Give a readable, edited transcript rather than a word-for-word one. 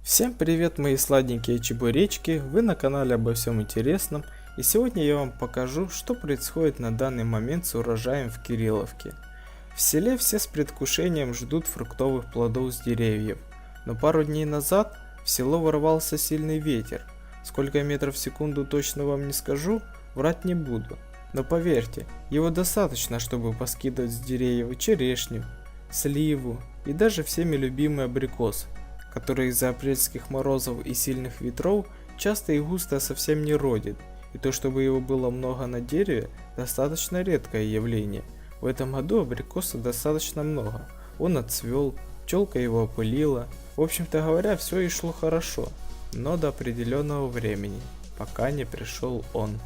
Всем привет, мои сладенькие чебуречки, вы на канале обо всем интересном, и сегодня я вам покажу, что происходит на данный момент с урожаем в Кирилловке. В селе все с предвкушением ждут фруктовых плодов с деревьев, но пару дней назад в село ворвался сильный ветер. Сколько метров в секунду точно вам не скажу, врать не буду, но поверьте, его достаточно, чтобы поскидывать с деревьев черешню, сливу и даже всеми любимый абрикос, который из-за апрельских морозов и сильных ветров часто и густо совсем не родит, и то, чтобы его было много на дереве, достаточно редкое явление. В этом году абрикоса достаточно много, он отцвел, пчелка его опылила, в общем-то говоря, все и шло хорошо, но до определенного времени, пока не пришел он.